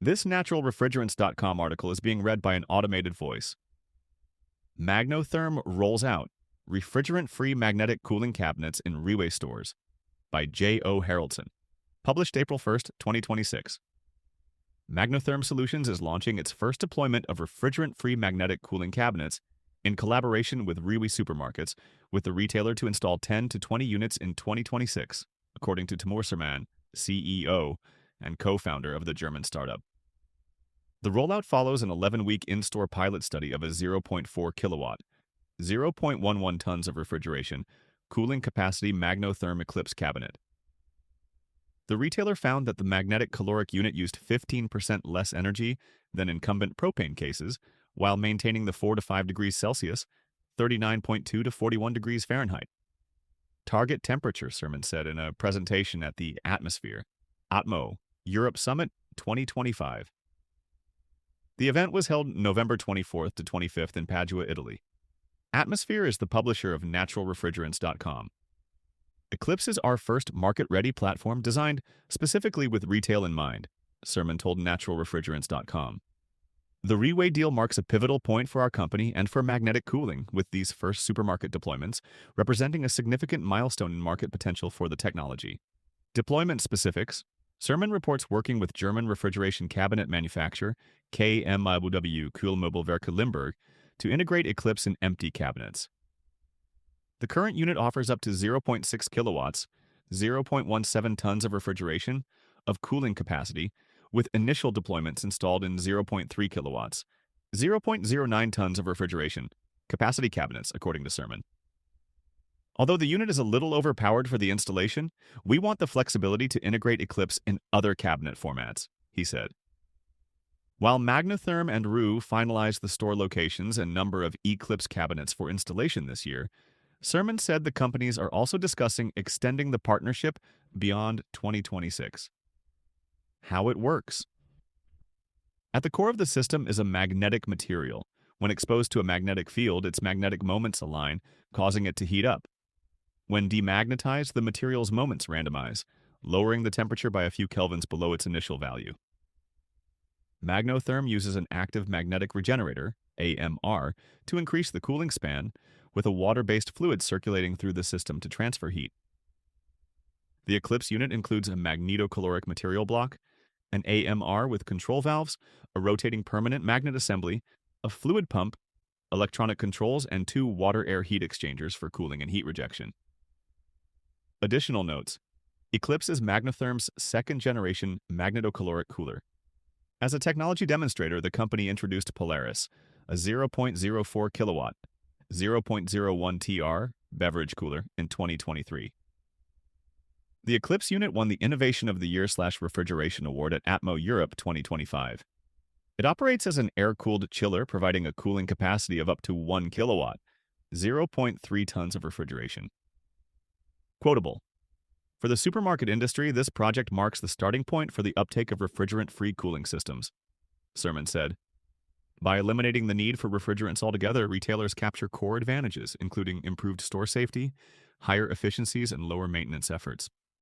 This naturalrefrigerants.com article is being read by an automated voice. Magnotherm rolls out refrigerant-free magnetic cooling cabinets in REWE stores by J. O. Haraldson. Published April 1st, 2026. Magnotherm Solutions is launching its first deployment of refrigerant-free magnetic cooling cabinets in collaboration with REWE supermarkets, with the retailer to install 10 to 20 units in 2026, according to Timur Serman, CEO and co-founder of the German startup. The rollout follows an 11-week in-store pilot study of a 0.4 kilowatt, 0.11 tons of refrigeration, cooling capacity Magnotherm Eclipse cabinet. The retailer found that the magnetic caloric unit used 15% less energy than incumbent propane cases, while maintaining the 4 to 5 degrees Celsius, 39.2 to 41 degrees Fahrenheit. Target temperature, Serman said in a presentation at the Atmosphere, ATMO, Europe Summit 2025. The event was held November 24th to 25th in Padua, Italy. Atmosphere is the publisher of naturalrefrigerants.com. Eclipse is our first market-ready platform designed specifically with retail in mind, Serman told naturalrefrigerants.com. The REWE deal marks a pivotal point for our company and for magnetic cooling, with these first supermarket deployments representing a significant milestone in market potential for the technology. Deployment specifics. Serman reports working with German refrigeration cabinet manufacturer KMW Kühlmöbelwerke Limburg to integrate Eclipse in empty cabinets. The current unit offers up to 0.6 kilowatts, 0.17 tons of refrigeration, of cooling capacity, with initial deployments installed in 0.3 kilowatts, 0.09 tons of refrigeration, capacity cabinets, according to Serman. Although the unit is a little overpowered for the installation, we want the flexibility to integrate Eclipse in other cabinet formats, he said. While Magnotherm and REWE finalized the store locations and number of Eclipse cabinets for installation this year, Serman said the companies are also discussing extending the partnership beyond 2026. How it works. At the core of the system is a magnetic material. When exposed to a magnetic field, its magnetic moments align, causing it to heat up. When demagnetized, the material's moments randomize, lowering the temperature by a few kelvins below its initial value. Magnotherm uses an active magnetic regenerator, AMR, to increase the cooling span, with a water-based fluid circulating through the system to transfer heat. The Eclipse unit includes a magnetocaloric material block, an AMR with control valves, a rotating permanent magnet assembly, a fluid pump, electronic controls, and 2 water-air heat exchangers for cooling and heat rejection. Additional notes. Eclipse is Magnotherm's second-generation magnetocaloric cooler. As a technology demonstrator, the company introduced Polaris, a 0.04 kilowatt, 0.01 TR beverage cooler in 2023. The Eclipse unit won the Innovation of the Year/Refrigeration Award at ATMO Europe 2025. It operates as an air-cooled chiller, providing a cooling capacity of up to 1 kilowatt, 0.3 tons of refrigeration. Quotable. For the supermarket industry, this project marks the starting point for the uptake of refrigerant-free cooling systems, Serman said. By eliminating the need for refrigerants altogether, retailers capture core advantages, including improved store safety, higher efficiencies, and lower maintenance efforts.